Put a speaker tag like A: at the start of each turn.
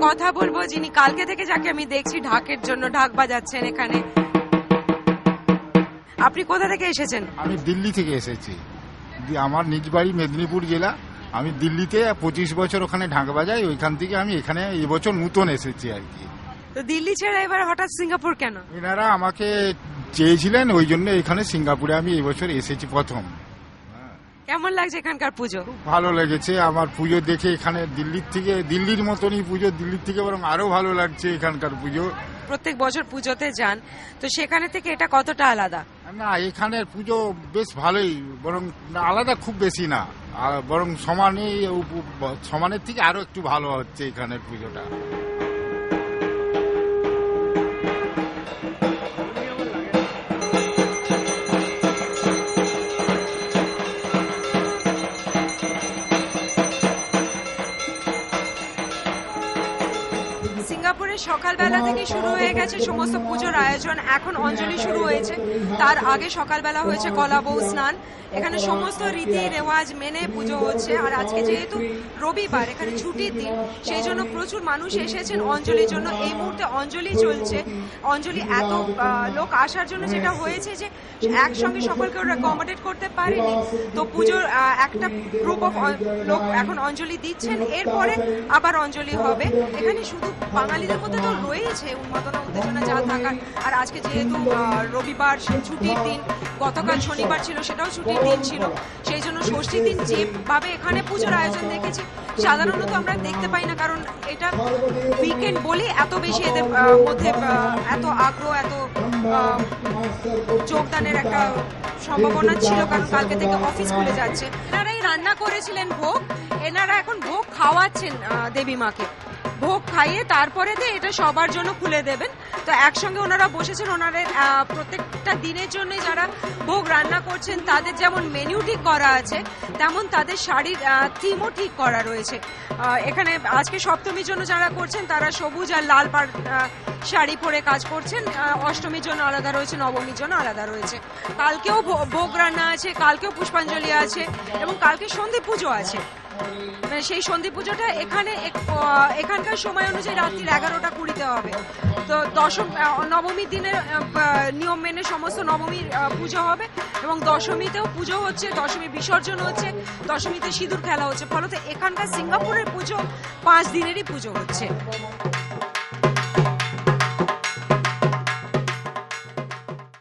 A: কথা বলবো যিনি কালকে থেকে যাকে আমি দেখছি ঢাকের জন্য ঢাক বাজাচ্ছেন এখানে। আপনি কোথা থেকে এসেছেন?
B: আমি দিল্লি থেকে এসেছি, আমার নিজ বাড়ি মেদিনীপুর জেলা। আমি দিল্লিতে 25 বছর ওখানে ঢাক বাজাই, ওইখান থেকে আমি এখানে এবছর নতুন এসেছি আর কি।
A: তো দিল্লি ছেড়ে এবার হঠাৎ সিঙ্গাপুর কেন?
B: এনারা আমাকে চেয়েছিলেন, ওই জন্য এখানে সিঙ্গাপুরে আমি এবছর এসেছি প্রথম।
A: কেমন লাগছে এখানকার পুজো?
B: ভালো লেগেছে আমার পুজো দেখে। এখানে দিল্লির মতনই পুজো, দিল্লির থেকে বরং আরো ভালো লাগছে এখানকার পুজো।
A: প্রত্যেক বছর পুজোতে যান, তো সেখানে থেকে এটা কতটা আলাদা?
B: না, এখানের পুজো বেশ ভালোই, বরং আলাদা খুব বেশি না, বরং সমানের থেকে আরো একটু ভালো হচ্ছে এখানের পুজোটা।
A: সিঙ্গাপুরে সকালবেলা থেকে শুরু হয়ে গেছে সমস্ত পুজোর আয়োজন। এখন অঞ্জলি শুরু হয়েছে, তার আগে সকালবেলা হয়েছে কলা বউ স্নান। এখানে সমস্ত রীতি রেওয়াজ মেনে পুজো হচ্ছে। আর আজকে যেহেতু রবিবার, এখানে ছুটির দিন, সেই জন্য প্রচুর মানুষ এসেছেন অঞ্জলির জন্য। এই মুহূর্তে অঞ্জলি চলছে। অঞ্জলি এত লোক আসার জন্য যেটা হয়েছে যে একসঙ্গে সকলকে ওরা অ্যাকোমোডেট করতে পারেনি, তো পুজোর একটা গ্রুপ অফ লোক এখন অঞ্জলি দিচ্ছেন, এরপরে আবার অঞ্জলি হবে। এখানে শুধু বাঙালিদের মধ্যে তো রয়েছে উন্মাদনা উত্তেজনা যা থাকার। আর আজকে যেহেতু রবিবার, ছুটির দিন, গতকাল শনিবার ছিল, সেটাও ছুটির দিন ছিল, সেই জন্য ষষ্ঠীর দিন যেভাবে এখানে পুজোর আয়োজন দেখেছি সাধারণত আমরা দেখতে পাই না, কারণ এটা উইকেন্ড বলে এত বেশি এদের মধ্যে এত আগ্রহ, এত যোগদানের একটা সম্ভাবনা ছিল, কারণ কালকে থেকে অফিস খুলে যাচ্ছে। এনারাই রান্না করেছিলেন ভোগ, এনারা এখন ভোগ খাওয়াচ্ছেন দেবী মাকে। ভোগ খাইয়ে তারপরে এটা সবার জন্য খুলে দেবেন। তো একসঙ্গে ওনারা বসেছেন। ওনাদের প্রত্যেকটা দিনের জন্য যারা ভোগ রান্না করছেন তাদের যেমন মেনু ঠিক করা আছে, তেমন তাদের শাড়ির থিমও ঠিক করা রয়েছে। এখানে আজকে সপ্তমীর জন্য যারা করছেন তারা সবুজ আর লাল শাড়ি পরে কাজ করছেন। অষ্টমীর জন্য আলাদা রয়েছে, নবমীর জন্য আলাদা রয়েছে। কালকেও ভোগ রান্না আছে, কালকেও পুষ্পাঞ্জলি আছে, এবং কালকে সন্ধি পুজো আছে। সেই সন্ধি পুজোটা এখানকার সময় অনুযায়ী রাত্রি 11:20 হবে। তো নবমীর দিনে নিয়ম মেনে সমস্ত নবমীর পুজো হবে, এবং দশমীতেও পুজো হচ্ছে, দশমী বিসর্জন হচ্ছে, দশমীতে সিঁদুর খেলা হচ্ছে। ফলত এখানকার সিঙ্গাপুরের পুজো 5 দিনেরই পুজো হচ্ছে।